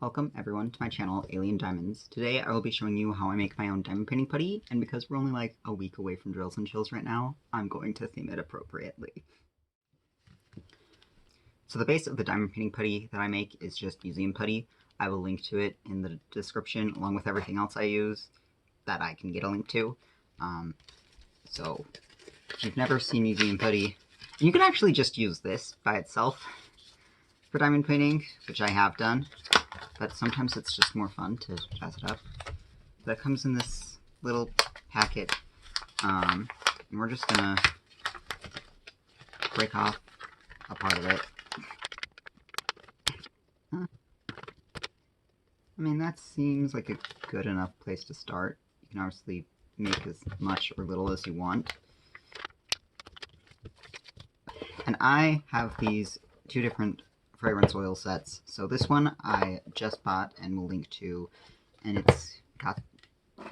Welcome everyone to my channel, Alien Diamonds. Today I will be showing you how I make my own diamond painting putty, and because we're only like a week away from Drills and Chills right now, I'm going to theme it appropriately. So the base of the diamond painting putty that I make is just museum putty. I will link to it in the description along with everything else I use that I can get a link to. So if you've never seen museum putty, you can actually just use this by itself for diamond painting, which I have done. But sometimes it's just more fun to jazz it up. But it comes in this little packet, and we're just gonna break off a part of it. I mean, that seems like a good enough place to start. You can obviously make as much or little as you want. And I have these two different fragrance oil sets. So this one I just bought and will link to, and it's got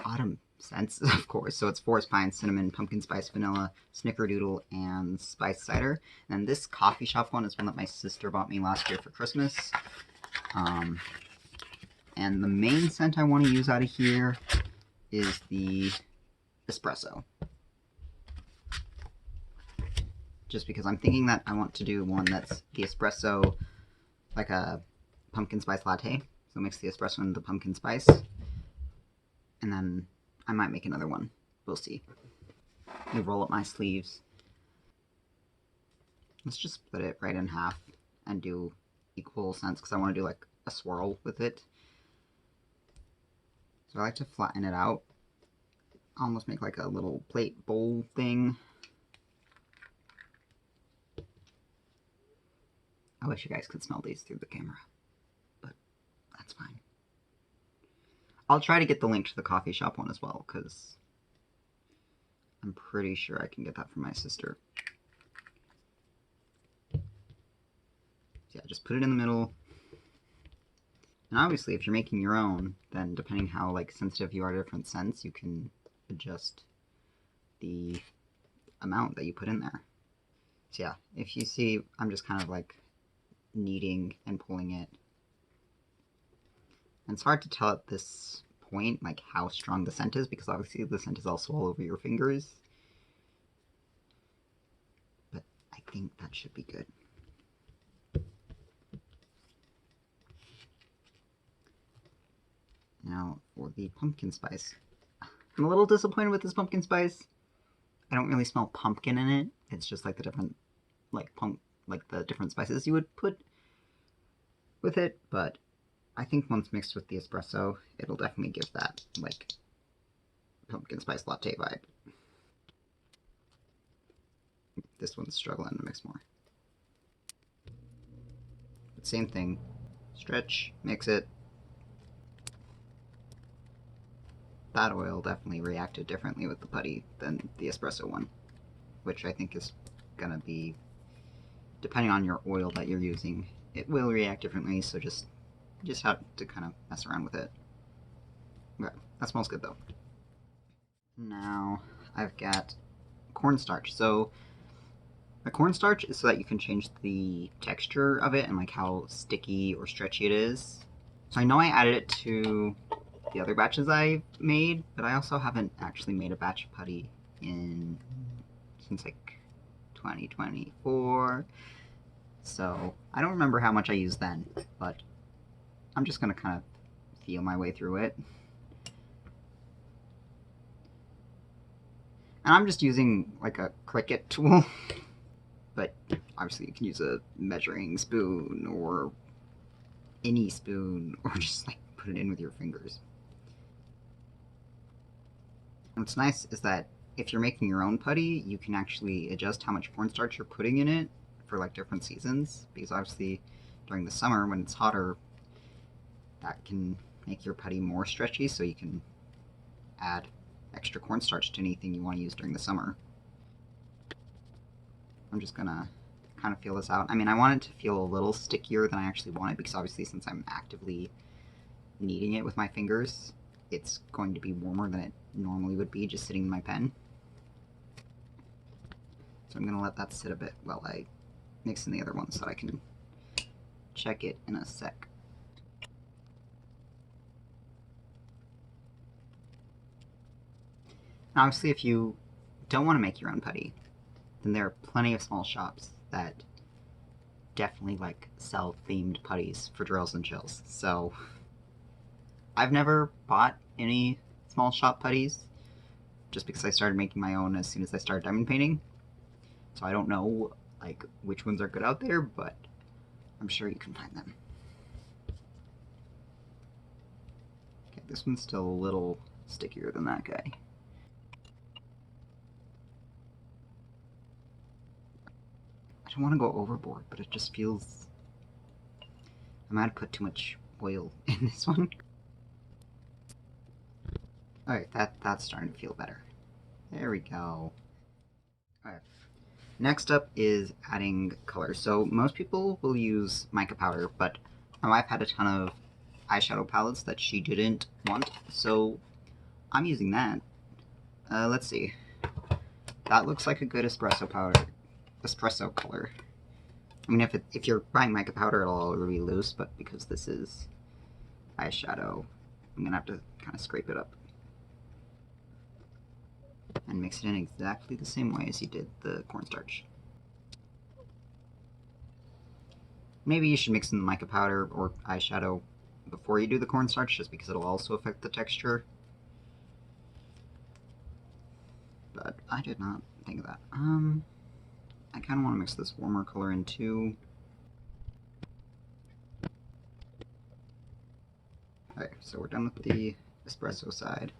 autumn scents, of course. So it's forest pine, cinnamon, pumpkin spice, vanilla, snickerdoodle, and spice cider. And this coffee shop one is one that my sister bought me last year for Christmas. And the main scent I want to use out of here is the espresso. Just because I'm thinking that I want to do one that's the espresso, like a pumpkin spice latte. So mix the espresso and the pumpkin spice. And then I might make another one. We'll see. You roll up my sleeves. Let's just split it right in half and do equal scents because I want to do like a swirl with it. So I like to flatten it out. Almost make like a little plate bowl thing. I wish you guys could smell these through the camera, but that's fine. I'll try to get the link to the coffee shop one as well, because I'm pretty sure I can get that from my sister. So yeah, just put it in the middle. And obviously, if you're making your own, then depending how like sensitive you are to different scents, you can adjust the amount that you put in there. So yeah, if you see, I'm just kind of like kneading and pulling it. And it's hard to tell at this point like how strong the scent is, because obviously the scent is also all over your fingers. But I think that should be good. Now for the pumpkin spice. I'm a little disappointed with this pumpkin spice. I don't really smell pumpkin in it. It's just like the different the different spices you would put with it, but I think once mixed with the espresso, it'll definitely give that like pumpkin spice latte vibe. This one's struggling to mix more. But same thing. Stretch, mix it. That oil definitely reacted differently with the putty than the espresso one, which I think is gonna be, depending on your oil that you're using, it will react differently, so just have to kind of mess around with it. Okay, that smells good though. Now I've got cornstarch. So the cornstarch is so that you can change the texture of it and like how sticky or stretchy it is. So I know I added it to the other batches I made, but I also haven't actually made a batch of putty since like 2024. So I don't remember how much I used then, but I'm just gonna kind of feel my way through it. And I'm just using like a Cricut tool, but obviously you can use a measuring spoon or any spoon, or just like put it in with your fingers. And what's nice is that if you're making your own putty, you can actually adjust how much cornstarch you're putting in it for like different seasons, because obviously during the summer when it's hotter, that can make your putty more stretchy, so you can add extra cornstarch to anything you want to use during the summer. I'm just gonna kind of feel this out. I mean, I want it to feel a little stickier than I actually want it, because obviously since I'm actively kneading it with my fingers, it's going to be warmer than it normally would be just sitting in my pen. So I'm gonna let that sit a bit while I mix in the other one so that I can check it in a sec. And obviously, if you don't want to make your own putty, then there are plenty of small shops that definitely like sell themed putties for drills and chills. So I've never bought any small shop putties just because I started making my own as soon as I started diamond painting. So I don't know like which ones are good out there, but I'm sure you can find them. Okay, this one's still a little stickier than that guy. I don't want to go overboard, but it just feels... I might have put too much oil in this one. Alright, that's starting to feel better. There we go. Alright. Next up is adding color. So most people will use mica powder, but my wife had a ton of eyeshadow palettes that she didn't want, so I'm using that. Let's see. That looks like a good espresso color. I mean, if you're buying mica powder, it'll all be loose, but because this is eyeshadow, I'm gonna have to kind of scrape it up and mix it in exactly the same way as you did the cornstarch. Maybe you should mix in the mica powder or eyeshadow before you do the cornstarch, just because it'll also affect the texture. But I did not think of that. I kind of want to mix this warmer color in too. Alright, so we're done with the espresso side.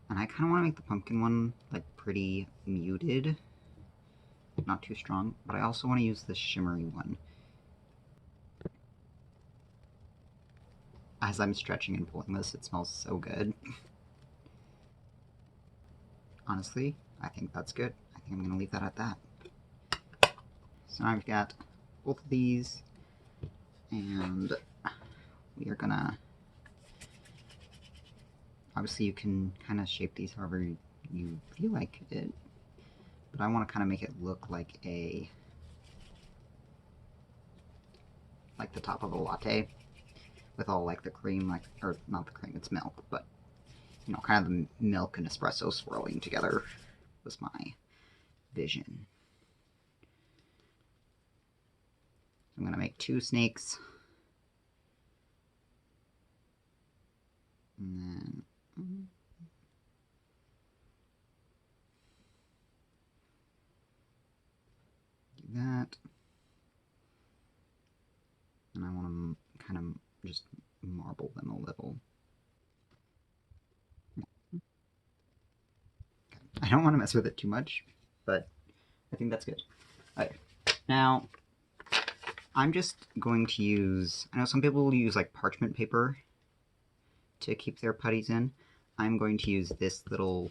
And I kind of want to make the pumpkin one like pretty muted. Not too strong, but I also want to use the shimmery one. As I'm stretching and pulling this, it smells so good. Honestly, I think that's good. I think I'm going to leave that at that. So now I've got both of these, and we are gonna... Obviously you can kind of shape these however you feel like it, but I want to kind of make it look like the top of a latte, with all like the cream, or not the cream, it's milk, but you know, kind of the milk and espresso swirling together was my vision. I'm going to make 2 snakes. And then... do that. And I want to kind of just marble them a little. I don't want to mess with it too much, but I think that's good. Alright, now I'm just going to use, I know some people will use like parchment paper to keep their putties in. I'm going to use this little,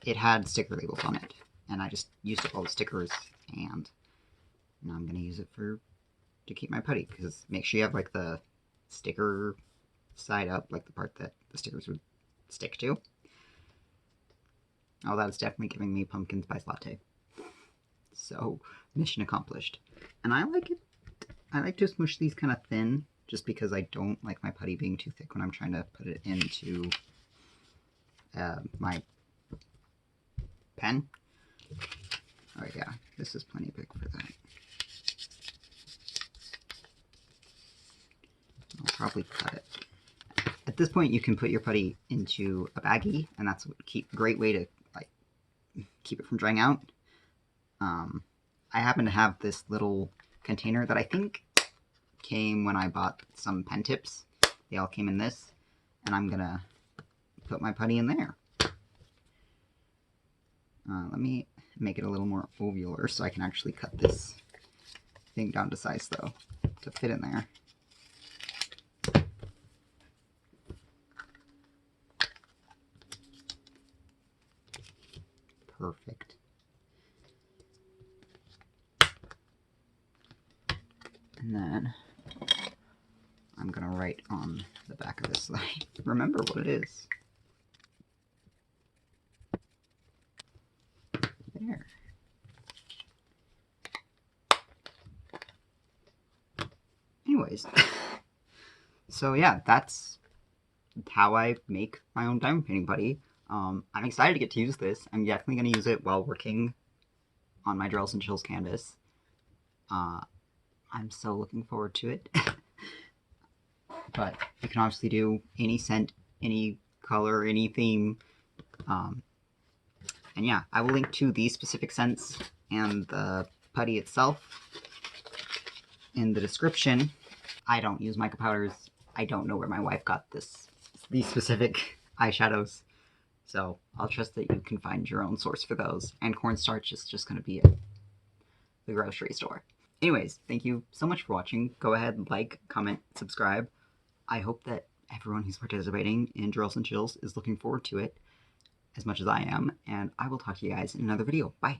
it had sticker labels on it, and I just used up all the stickers, and now I'm going to use it to keep my putty, because make sure you have like the sticker side up, like the part that the stickers would stick to. Oh, that's definitely giving me pumpkin spice latte. So, mission accomplished. And I like it. I like to smush these kind of thin, just because I don't like my putty being too thick when I'm trying to put it into my pen. Alright, yeah, this is plenty big for that. I'll probably cut it. At this point, you can put your putty into a baggie, and that's a great way to like keep it from drying out. I happen to have this little container that I think came when I bought some pen tips. They all came in this, and I'm gonna put my putty in there. Let me make it a little more ovular so I can actually cut this thing down to size, though, to fit in there. Perfect. And then I'm gonna write on the back of this slide. Remember what it is. There. Anyways, so yeah, that's how I make my own diamond painting putty. I'm excited to get to use this. I'm definitely going to use it while working on my Drills and Chills canvas. I'm so looking forward to it. But you can obviously do any scent, any color, any theme. And yeah, I will link to these specific scents and the putty itself in the description. I don't use mica powders. I don't know where my wife got these specific eyeshadows. So I'll trust that you can find your own source for those. And cornstarch is just going to be at the grocery store. Anyways, thank you so much for watching. Go ahead, like, comment, subscribe. I hope that everyone who's participating in Drills and Chills is looking forward to it as much as I am. And I will talk to you guys in another video. Bye.